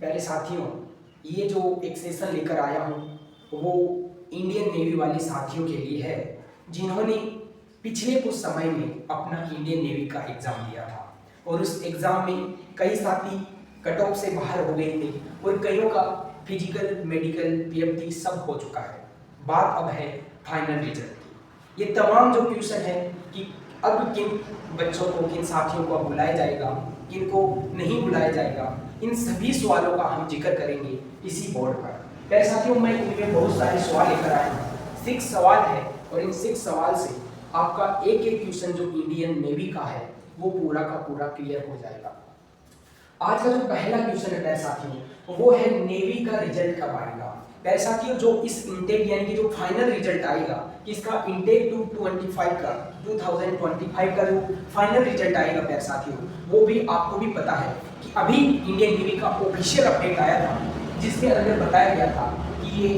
पहले साथियों, ये जो एक सेशन लेकर आया हूँ वो इंडियन नेवी वाले साथियों के लिए है जिन्होंने पिछले कुछ समय में अपना इंडियन नेवी का एग्ज़ाम दिया था और उस एग्ज़ाम में कई साथी कट ऑफ से बाहर हो गए थे और कईयों का फिजिकल, मेडिकल, पीएफटी सब हो चुका है। बात अब है फाइनल रिजल्ट की। ये तमाम जो क्वेश्चन है कि अब किन बच्चों को, किन साथियों को बुलाया जाएगा, किन को नहीं बुलाया जाएगा, इन सभी सवालों का हम जिक्र करेंगे इसी बोर्ड पर। प्यारे साथियों, मैं इनमें बहुत सारे सवाल लेकर आया हूँ। 6 सवाल है और इन 6 सवाल से आपका एक एक क्वेश्चन जो इंडियन नेवी का है वो पूरा का पूरा क्लियर हो जाएगा। आज का जो पहला क्वेश्चन है प्यारे साथियों वो है नेवी का रिजल्ट कब आएगा। प्यारे साथियों, जो इस इंटेक यानी कि जो फाइनल रिजल्ट आएगा इसका इंटेक 2025 का जो फाइनल रिजल्ट आएगा प्यारे साथियों, वो भी आपको भी पता है कि अभी इंडियन नेवी का ऑफिशियल अपडेट आया था जिसके अंदर बताया गया था कि ये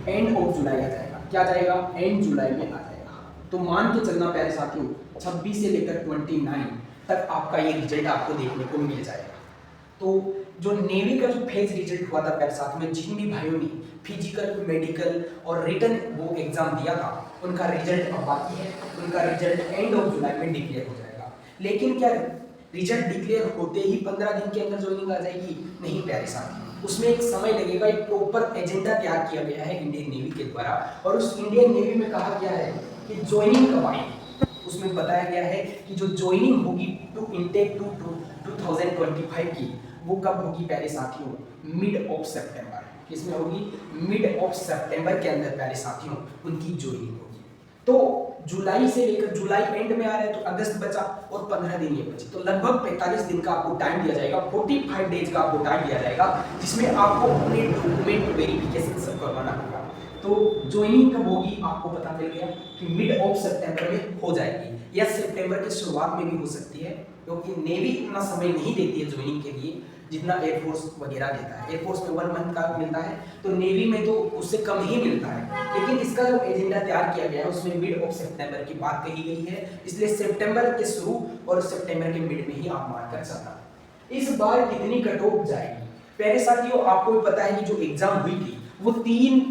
एंड ऑफ जुलाई आ जाएगा। क्या जाएगा? एंड जुलाई में आ जाएगा। तो मान के चलना प्यारे साथियों 26 से लेकर 29 तक आपका ये रिजल्ट आपको देखने को मिल जाएगा। तो जो नेवी का जो फेज रिजल्ट हुआ था प्यारे साथ में, जिन भी भाइयों ने फिजिकल, मेडिकल और रिटन वो एग्जाम दिया था उनका रिजल्ट अब बाकी है। उनका रिजल्ट एंड ऑफ जुलाई में डिक्लेयर हो जाएगा। लेकिन क्या रिजल्ट डिक्लेयर होते ही 15 दिन के अंदर ज्वाइनिंग आ जाएगी? नहीं प्यारे साथ, उसमें एक समय लगेगा। एक प्रॉपर एजेंडा तैयार किया गया है इंडियन नेवी के द्वारा और उस इंडियन नेवी में कहा गया है कि ज्वाइनिंग कब आएगी। उसमें बताया गया है कि जो ज्वाइनिंग होगी टू इंटेक 2025 की वो कब होगी प्यारे साथियों? मिड ऑफ सितंबर। किसमें होगी? मिड ऑफ सितंबर के अंदर प्यारे साथियों उनकी ज्वाइनिंग होगी। तो जुलाई से लेकर जुलाई एंड में आ रहा है तो अगस्त बचा और 15 दिन ये बचे, तो लगभग 45 दिन का आपको टाइम दिया जाएगा। 45 डेज का आपको टाइम दिया जाएगा जिसमें आपको अपने डॉक्यूमेंट वेरिफिकेशन सब करवाना होगा। तो ज्वाइनिंग कब होगी आपको पता चल गया कि मिड ऑफ सितंबर में हो जाएगी या सितंबर की शुरुआत में भी हो सकती है, क्योंकि नेवी इतना समय नहीं देती है ज्वाइनिंग के लिए जितना एयरफोर्स वगैरह देता है। एयरफोर्स में 1 मंथ का मिलता है तो नेवी में तो उससे कम ही मिलता है। लेकिन इसका जो एजेंडा तैयार किया गया है उसमें मिड ऑफ सितंबर की बात कही गई है, इसलिए सितंबर के शुरू और सितंबर के मिड में ही आप मानकर चलना। इस बार कितनी कट ऑफ जाएगी? प्यारे साथियों, आपको भी पता है कि जो एग्जाम हुई थी वो 3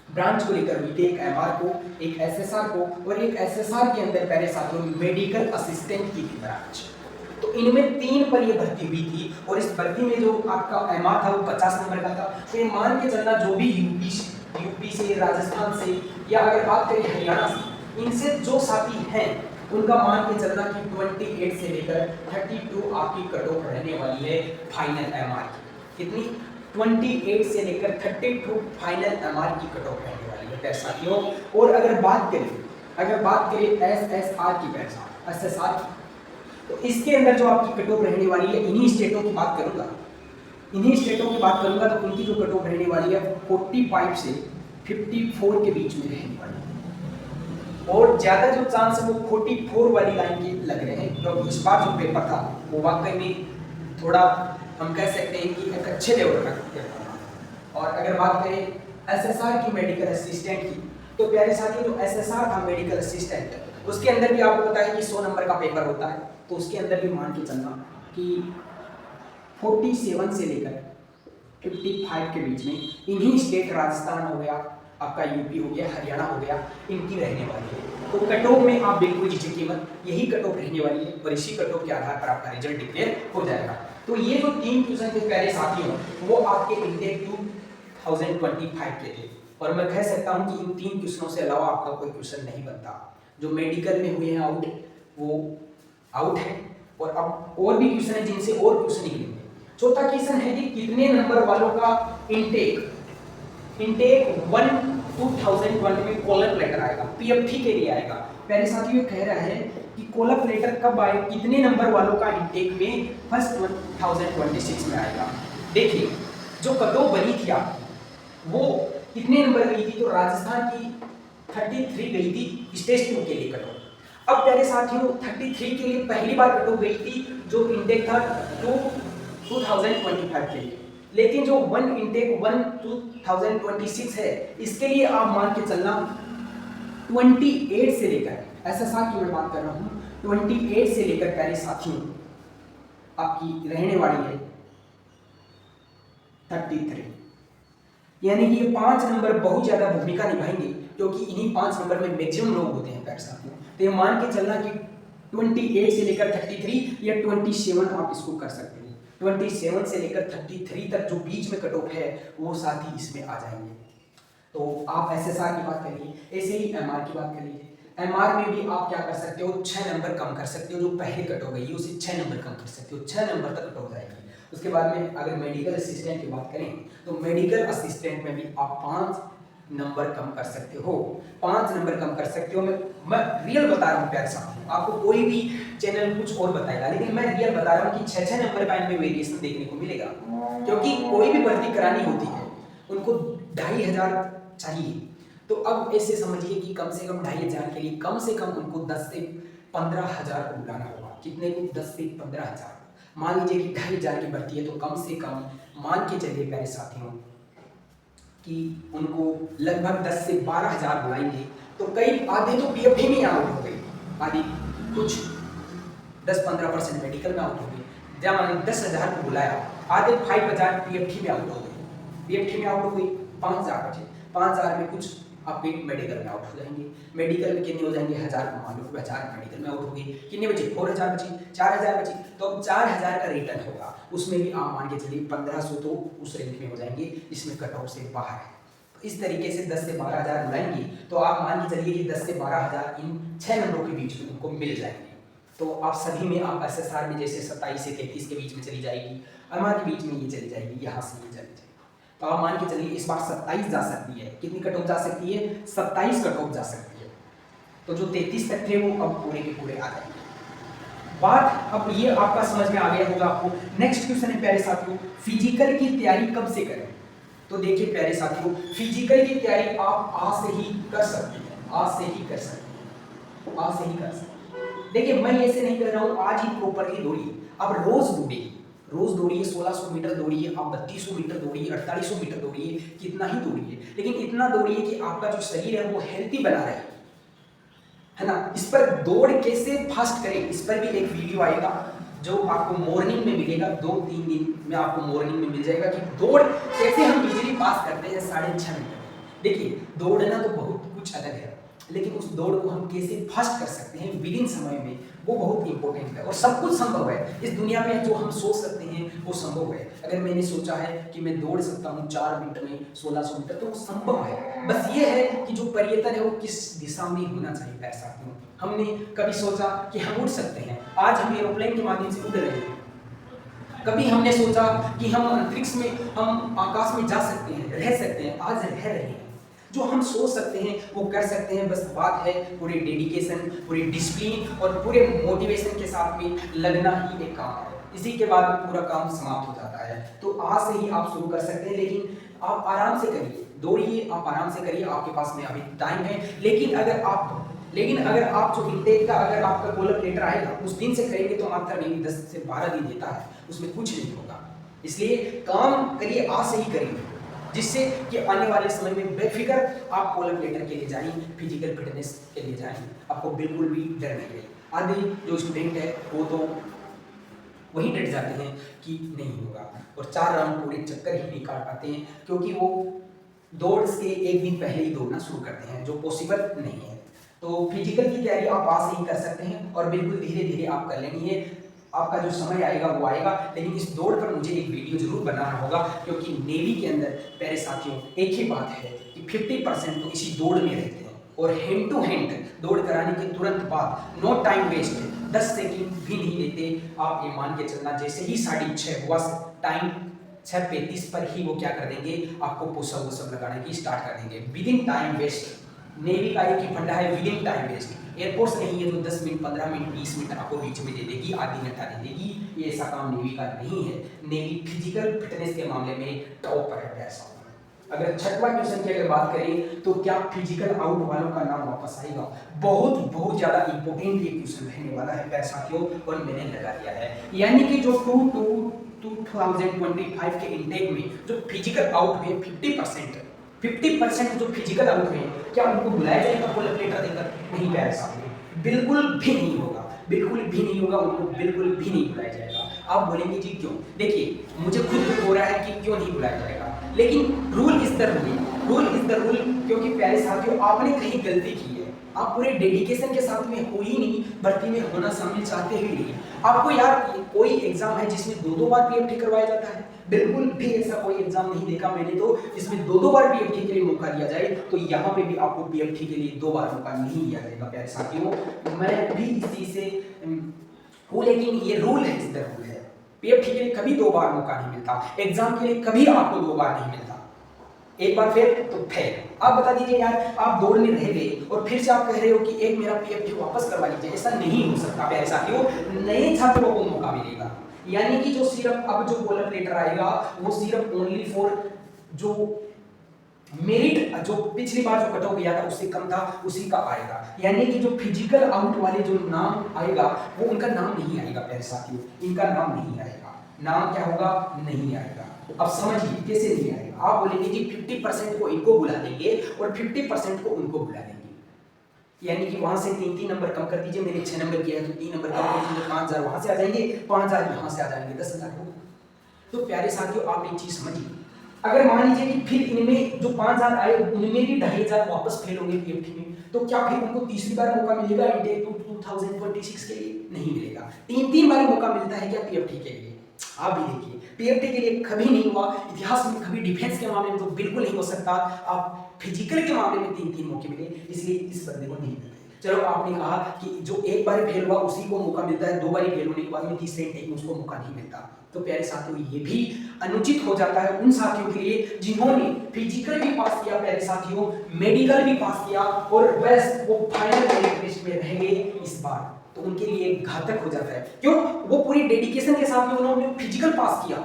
ब्रांच को लेकर हुई थी, एक एमआर को, एक एसएसआर को और एक एसएसआर के अंदर प्यारे साथियों मेडिकल असिस्टेंट की थी ब्रांच। तो इनमें 3 पर ये भर्ती हुई थी और इस भर्ती में जो आपका एमआर था वो 50 नंबर का था। तो ये मान के चलना जो भी यूपी से, राजस्थान से या अगर बात करें हरियाणा से, इनसे जो साथी हैं उनका मान के चलना कि 28 से लेकर 32 आपकी कट ऑफ रहने वाली है फाइनल एमआर की। कितनी? 28 से लेकर 32 फाइनल एमआर की कट ऑफ रहने वाली है प्यारे साथियों। और अगर बात करें एसएसआर की, एसएसआर की, तो इसके अंदर जो आपकी कट ऑफ रहने वाली है, इन्हीं स्टेटों की बात करूंगा तो उनकी जो कट ऑफ रहने वाली है 45 से 54 के बीच में रहने वाली है। और ज्यादा जो चांस है वो 44 वाली लाइन के लग रहे हैं, क्योंकि इस बार जो पेपर था वो वाकई में थोड़ा हम कह सकते हैं कि एक अच्छे लेवल का पेपर था। और अगर बात करें एसएसआर की मेडिकल असिस्टेंट की, तो प्यारे साथियों जो एसएसआर था मेडिकल असिस्टेंट, उसके अंदर भी आपको पता है कि 100 नंबर का पेपर होता है। तो उसके अंदर भी मान के चलना कि 47 से लेकर 55 के बीच में इन्हीं स्टेट, राजस्थान हो गया, आपका यूपी हो गया, हरियाणा हो गया, इनकी रहने वाली है। तो कट ऑफ में आप बिल्कुल झिझकिए मत, यही कट ऑफ रहने वाली है और इसी कट ऑफ के आधार पर आपका रिजल्ट डिक्लेयर हो जाएगा। तो ये जो 3 क्वेश्चन थे प्यारे साथियों वो आपके इंटेक 2025 के थे और मैं कह सकता हूं कि इन 3 क्वेश्चनों से अलावा आपका कोई क्वेश्चन नहीं बनता। जो मेडिकल में हुए हैं आउट, वो आउट है और अब और भी क्वेश्चन है जिनसे और क्वेश्चन निकलेंगे। चौथा क्वेश्चन है कि कितने नंबर वालों का इंटेक 1 2020 में कॉलम लेटर आएगा, पीएफटी के लिए आएगा। पहले साथियों कह रहा है कि कॉलम लेटर कब आए, कितने नंबर वालों का इंटेक में फर्स्ट 2026 में आएगा। देखिए जो कट ऑफ बनी थी आपकी वो कितने नंबर गई थी? तो राजस्थान की 33 गई थी स्टेज 2 के लिए कट ऑफ। अब प्यारे साथियों 33 के लिए पहली बार कट ऑफ गई थी जो इंटेक था 2025 के लिए, लेकिन जो 1 इंटेक 1 2026 है इसके लिए आप मान के चलना 28 से लेकर, एसएसआर की मैं बात कर रहा हूँ, 28 से लेकर प्यारे साथियों आपकी रहने वाली है 33। यानी कि ये 5 नंबर बहुत ज़्यादा भूमिका निभाएंगे, क्योंकि इन्हीं 5 नंबर में मैक्सिमम लोग होते हैं प्यारे साथियों। तो ये मान के चलना कि 28 से लेकर 33 या 27 आप इसको कर सकते हो। 27 से लेकर 33 तक जो बीच में कट ऑफ है वो साथ ही इसमें आ जाएंगे। तो आप एसएसआर की बात करिए, ऐसे ही एमआर की बात करिए। एमआर में भी आप क्या कर सकते हो, 6 नंबर कम कर सकते हो। जो पहले कट हो गई है उसे 6 नंबर कम कर सकते हो, 6 नंबर तक कट हो जाएगी। उसके बाद में अगर मेडिकल असिस्टेंट की बात करें तो मेडिकल असिस्टेंट में भी आप 5 नंबर कम कर सकते हो, 5 नंबर कम कर सकते हो। मैं रियल बता रहा हूँ प्यारे साथियों, आपको कोई भी चैनल कुछ और बताएगा, लेकिन मैं रियल बता रहा हूँ कि 6-6 नंबर का इनमें वेरिएशन देखने को मिलेगा। क्योंकि कोई भी भर्ती करानी होती है उनको 2500 चाहिए। तो अब ऐसे समझिए कि कम से कम 2500 के लिए कम से कम उनको 10 से 15,000 को बुलाना होगा। कितने को? 10 से 15,000। मान लीजिए कि 2500 की भर्ती है, तो कम से कम मान के चलिए प्यारे साथियों कि उनको लगभग 10 से 12,000 बुलाएंगे। तो कई आधे तो पीएफडी में आउट हो गए, आधे कुछ 10-15% मेडिकल में आउट हो गए। जब मैंने 10,000 को बुलाया, आधे 5,000 पीएफडी में आउट हो गए। पीएफडी में आउट हो गई, 5,000 बचे। 5,000 में कुछ आपके मेडिकल में आउट हो जाएंगे। मेडिकल में कितने हो जाएंगे? 1,000 को मान लो, 1,000 मेडिकल में आउट हो गए। कितने बचे? 4,000 बचे, 4,000 बचे। तो अब 4,000 का रिटर्न होगा, उसमें भी आप मान के चलिए 1,500 तो उस रेंज में हो जाएंगे, इसमें कट ऑफ से बाहर है। तो इस तरीके से 10 से 12,000 बुलाएंगे, तो आप मान के चलिए कि 10 से 12,000 इन 6 नंबरों के बीच में उनको मिल जाएंगे। तो आप सभी में आप एसएसआर में जैसे 27 से 33 के बीच में चली जाएगी, एमआर के बीच में ये चली जाएगी, यहाँ से ये चली जाएगी। तो आप मान के चलिए इस बार 27 जा सकती है। कितनी कट ऑफ जा सकती है? 27 कट ऑफ जा सकती है। तो जो 33 तक थे वो अब पूरे के पूरे आ जाएंगे। बात अब ये आपका समझ में आ गया होगा आपको। नेक्स्ट क्वेश्चन है प्यारे साथियों, फिजिकल की तैयारी कब से करें? तो देखिए प्यारे साथियों, फिजिकल की तैयारी आप आज से ही कर सकते हैं, आज से ही कर सकते हैं, आज से ही कर सकते हैं। देखिए मैं ऐसे नहीं कर रहा हूँ आज ही प्रॉपरली दौड़िए, अब रोज दौड़िए, रोज दौड़िए। 1600 मीटर दौड़िए, आप 3200 मीटर दौड़िए, 4800 मीटर दौड़िए, कितना ही दौड़िए, लेकिन इतना दौड़िए कि आपका जो शरीर है वो हेल्थी बना रहे, है ना। इस पर दौड़ कैसे फास्ट करें, इस पर भी एक वीडियो आएगा जो आपको मॉर्निंग में मिलेगा, 2-3 दिन में आपको मॉर्निंग में मिल जाएगा कि दौड़ कैसे हम इजीली पास करते हैं 6.5 मिनट में। देखिए दौड़ना तो बहुत कुछ अलग है, लेकिन उस दौड़ को हम कैसे फास्ट कर सकते हैं विदिन समय में, वो बहुत इंपॉर्टेंट है। और सब कुछ संभव है इस दुनिया में, जो हम सोच सकते हैं वो संभव है। अगर मैंने सोचा है कि मैं दौड़ सकता हूँ 4 मिनट में 1600 मीटर, तो वो संभव है। बस ये है कि जो पर्यटन है वो किस दिशा में होना चाहिए पैसा। हमने कभी सोचा कि हम उड़ सकते हैं, आज हम एरोप्लेन के माध्यम से उड़ रहे हैं। कभी हमने सोचा कि हम अंतरिक्ष में, हम आकाश में जा सकते हैं, रह सकते हैं, आज रह रहे हैं। जो हम सोच सकते हैं वो कर सकते हैं। बस बात है पूरे डेडिकेशन, पूरे डिसिप्लिन और पूरे मोटिवेशन के साथ में लगना ही एक काम है। इसी के बाद पूरा काम समाप्त हो जाता है। तो आज से ही आप शुरू कर सकते हैं, लेकिन आप आराम से करिए, दौड़िए, आप आराम से करिए, आपके पास में अभी टाइम है। लेकिन अगर आप जो इंटेक का अगर आपका कॉलम लेटर आएगा उस दिन से करेंगे तो मात्र नहीं 10 से 12 दिन देता है, उसमें कुछ नहीं होगा। इसलिए काम करिए, आज से ही करिए, जिससे कि आने वाले समय में बेफिक्र आप कॉलम लेटर के लिए जाएं, फिजिकल फिटनेस के लिए जाएं, आपको बिल्कुल भी डर नहीं है। आधे जो स्टूडेंट है वो तो वही डर जाते हैं कि नहीं होगा, और 4 राउंड पूरे चक्कर ही नहीं काट पाते हैं, क्योंकि वो दौड़ से एक दिन पहले ही दौड़ना शुरू करते हैं, जो पॉसिबल नहीं है। तो फिजिकल की तैयारी आप आज से ही कर सकते हैं, और बिल्कुल धीरे धीरे आप कर लेंगे। आपका जो समय आएगा वो आएगा, लेकिन इस दौड़ पर मुझे एक वीडियो जरूर बनाना होगा, क्योंकि नेवी के अंदर प्यारे साथियों एक ही बात है कि 50% तो इसी दौड़ में रहते हैं, और हैंड टू हैंड दौड़ कराने के तुरंत बाद नो टाइम वेस्ट, 10 सेकंड भी नहीं लेते। आप ये मान के चलना, जैसे ही 6:30 हुआ टाइम 6:35 पर ही वो क्या कर देंगे, आपको पुशअप वुशअप लगाने की स्टार्ट कर देंगे विदिन टाइम वेस्ट। नेवी का एक ही फंडा है, विदिन टाइम वेस्ट। एयरफोर्स नहीं है जो 10 मिनट 15 मिनट 20 मिनट आपको बीच में दे देगी, आधी घंटा दे देगी, ये ऐसा काम नेवी का नहीं है। नेवी फिजिकल फिटनेस के मामले में टॉप पर है ऐसा। अगर 6वां क्वेश्चन की अगर बात करें तो क्या फिजिकल आउट वालों का नाम वापस आएगा? बहुत ज्यादा इंपॉर्टेंट ये क्वेश्चन रहने वाला है प्यारे साथियों, और मैंने लगा दिया है। यानी कि जो 2025 के इंटेक में जो फिजिकल आउट हुए 50% जो फिजिकल आउट हुए, क्या उनको बुलाया जाएगा कॉलम लेटर देकर? नहीं प्यारे साथियों, बिल्कुल भी नहीं होगा, बिल्कुल भी नहीं होगा, उनको बिल्कुल भी नहीं बुलाया जाएगा। आप बोलेंगे जी क्यों? देखिए, मुझे खुद दुख हो रहा है कि क्यों नहीं बुलाया जाएगा, लेकिन रूल इज द रूल, क्योंकि प्यारे साथियों आपने कहीं गलती की है। आप पूरे डेडिकेशन के साथ में हो ही नहीं, भर्ती में होना शामिल चाहते ही नहीं। आपको यार कोई एग्जाम है जिसमें दो बार पीएफटी करवाया जाता है? बिल्कुल भी ऐसा कोई एग्जाम नहीं देखा मैंने तो जिसमें दो बार पीएफटी के लिए मौका दिया जाए। तो यहाँ पे भी आपको पीएफटी के लिए 2 बार मौका नहीं दिया जाएगा प्यारे साथियों। मैं भी इस चीज से हूँ, लेकिन ये रूल है, इस तरह रूल है। पीएफटी के लिए कभी 2 बार मौका नहीं मिलता, एग्जाम के लिए कभी आपको 2 बार नहीं मिलता। एक बार फेल तो फेल। आप बता दीजिए यार, आप दौड़ में रह गए और फिर से आप कह रहे हो कि एक मेरा पीएफटी वापस करवा लीजिए, ऐसा नहीं हो सकता प्यारे साथियों। नए छात्रों को मौका मिलेगा, यानी कि जो सिर्फ अब जो कॉलम लेटर आएगा वो सिर्फ ओनली फॉर जो मेरिट, जो पिछली बार जो कट ऑफ गया था उससे कम था उसी का आएगा। यानी कि जो फिजिकल आउट वाले जो नाम आएगा वो उनका नाम नहीं आएगा प्यारे साथियों, इनका नाम नहीं आएगा। नाम क्या होगा? नहीं आएगा। अब समझिए कैसे नहीं आएगा। आप बोलेंगे जी 50% को इनको बुला देंगे और 50% को उनको बुला देंगे, यानी कि वहां से 3 नंबर कम कर दीजिए। मैंने 6 नंबर किया है तो 3 नंबर कम कर दीजिए, 5000 वहां से आ जाएंगे, 5000 यहां से आ जाएंगे, 10,000 हो। तो प्यारे साथियों आप एक चीज समझिए, अगर मान लीजिए कि फिर इनमें जो 5000 आए उनमें भी 2500 वापस फेल होंगे पीएफटी में, तो क्या फिर उनको तीसरी बार मौका मिलेगा इंटेक 2026 के लिए? नहीं मिलेगा। 3 बार मौका मिलता है क्या पीएफटी के लिए? आप भी देखिए, पीएफटी के लिए कभी नहीं हुआ इतिहास में, कभी डिफेंस के मामले में तो बिल्कुल नहीं हो सकता। आप फिजिकल के मामले में 3 मौके मिले, इसलिए इस बंदे को नहीं मिलते। चलो आपने कहा कि जो एक बार फेल हुआ उसी को मौका मिलता है, 2 बार फेल होने के बाद में तीसरे इंटेक में उसको मौका नहीं मिलता। तो प्यारे साथियों ये भी अनुचित हो जाता है उन साथियों के लिए जिन्होंने फिजिकल भी पास किया, प्यारे साथियों मेडिकल भी पास किया और बस वो फाइनल मेरिट लिस्ट में रह गए इस बार। तो उनके लिए घातक हो जाता है। क्यों? वो पूरी डेडिकेशन के साथ में उन्होंने फिजिकल पास किया,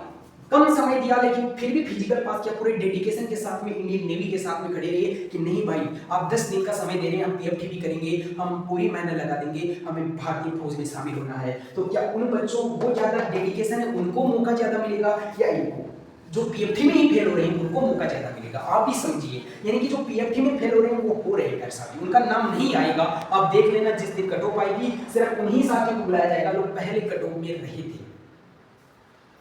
कम समय दिया लेकिन फिर भी फिजिकल पास किया, पूरे डेडिकेशन के साथ में इंडियन नेवी के साथ में खड़े रहे कि नहीं भाई आप 10 दिन का समय दे रहे हैं, हम पीएफटी भी करेंगे, हम पूरी मेहनत लगा देंगे, हमें भारतीय फौज में शामिल होना है। तो क्या उन बच्चों वो ज्यादा डेडिकेशन है उनको मौका ज्यादा मिलेगा या इनको जो पीएफटी में ही फेल हो रहे हैं उनको मौका ज्यादा मिलेगा? आप भी समझिए, यानी कि जो पीएफटी में फेल हो रहे हैं वो हो रहे हैं साथी, उनका नाम नहीं आएगा। आप देख लेना जिस दिन कट ऑफ आएगी सिर्फ उन्हीं साथियों को बुलाया जाएगा जो पहले कट ऑफ में रहे थे।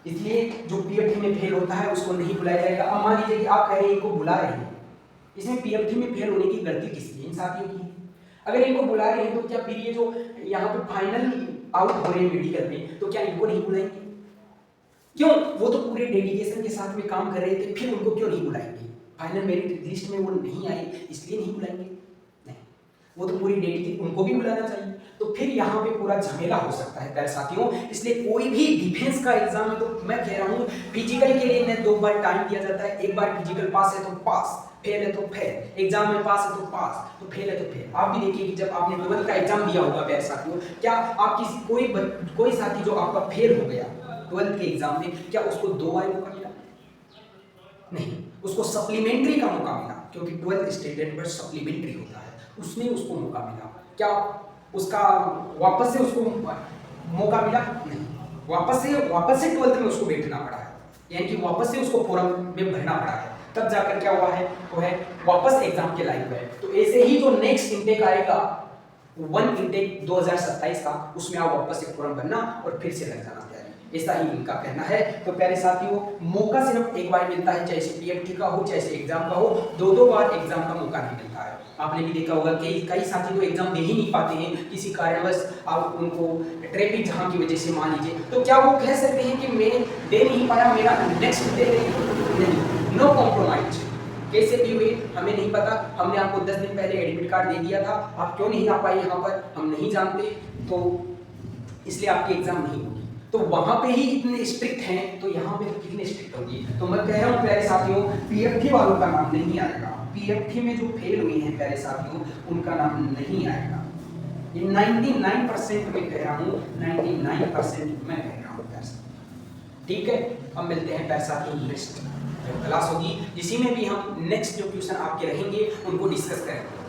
इसलिए जो पीएफटी में फेल होता है उसको नहीं बुलाया जाएगा। अब मान लीजिए कि आप कह रहे हैं इनको बुला रहे हैं, इसमें पीएफटी में फेल होने की गलती किसकी है? इन साथियों की। अगर इनको बुला रहे हैं तो क्या फिर ये जो यहाँ पे फाइनल आउट हो रहे हैं मेडिकल में, तो क्या इनको नहीं बुलाएंगे? क्यों? वो तो पूरे डेडिकेशन के साथ में काम कर रहे थे, फिर उनको क्यों नहीं बुलाएंगे? फाइनल मेरिट लिस्ट में वो नहीं आए इसलिए नहीं बुलाएंगे? नहीं, वो तो पूरी डेडिकेशन, उनको भी बुलाना चाहिए। तो फिर यहाँ पे पूरा झमेला हो सकता है प्यारे साथियों। इसलिए कोई भी डिफेंस का एग्जाम है तो मैं कह रहा हूँ फिजिकल के लिए इन्हें 2 बार टाइम दिया जाता है। एक बार फिजिकल पास है तो पास, फेल है तो फेल, एग्जाम में पास है तो पास, तो फेल है तो फेल। आप भी देखिए कि जब आपने 12th का एग्जाम दिया होगा प्यारे साथियों, क्या आप किसी कोई साथी जो आपका फेल हो गया 12th के एग्जाम में, क्या उसको 2 बार मौका मिला? नहीं, उसको सप्लीमेंट्री का मौका मिला, क्योंकि 12th स्टैंडर्ड पर सप्लीमेंट्री होता है, उसमें उसको मौका मिला। क्या उसका वापस से उसको मौका मिला? नहीं, वापस से 12th में उसको बैठना पड़ा है, यानी कि वापस से उसको फॉर्म में भरना पड़ा है, तब जाकर क्या हुआ है वो है वापस एग्जाम के लायक है। तो ऐसे ही जो नेक्स्ट इंटेक आएगा 1 इंटेक 2027 का, उसमें आप वापस से फॉर्म भरना और फिर से लग जाना तैयारी, ऐसा ही इनका कहना है। तो प्यारे साथियों मौका सिर्फ एक बार मिलता है, चाहे पीएफटी का हो चाहे एग्जाम का हो, 2 बार एग्जाम का मौका नहीं मिलता है। आपने भी देखा होगा कि कई साथी तो एग्जाम दे ही नहीं पाते हैं किसी कारणवश, आप उनको ट्रैफिक जाम की वजह से मान लीजिए, तो क्या वो कह सकते हैं कि मैं दे नहीं पाया, मेरा नेक्स्ट दे नहीं? No compromise. कैसे भी हुई हमें नहीं पता, हमने आपको 10 दिन पहले एडमिट कार्ड दे दिया था, आप क्यों नहीं आ पाए यहाँ पर हम नहीं जानते, तो इसलिए आपकी एग्जाम नहीं होगी। तो वहां पे ही इतने स्ट्रिक्ट हैं, तो यहाँ पे कितने स्ट्रिक्ट होगी? तो मैं कह रहा हूँ प्यारे साथियों पीएफटी वालों का नाम नहीं आएगा, पीएफटी में जो फेल हुए हैं प्यारे साथियों उनका नाम नहीं आएगा। ये 99% में कह रहा हूँ, 99% मैं कह रहा हूँ प्यारे साथियों। ठीक है, अब मिलते हैं प्यारे साथियों नेक्स्ट क्लास होगी जिसी में भी हम नेक्स्ट जो क्वेश्चन आपके रहेंगे उनको डिस्कस करेंगे।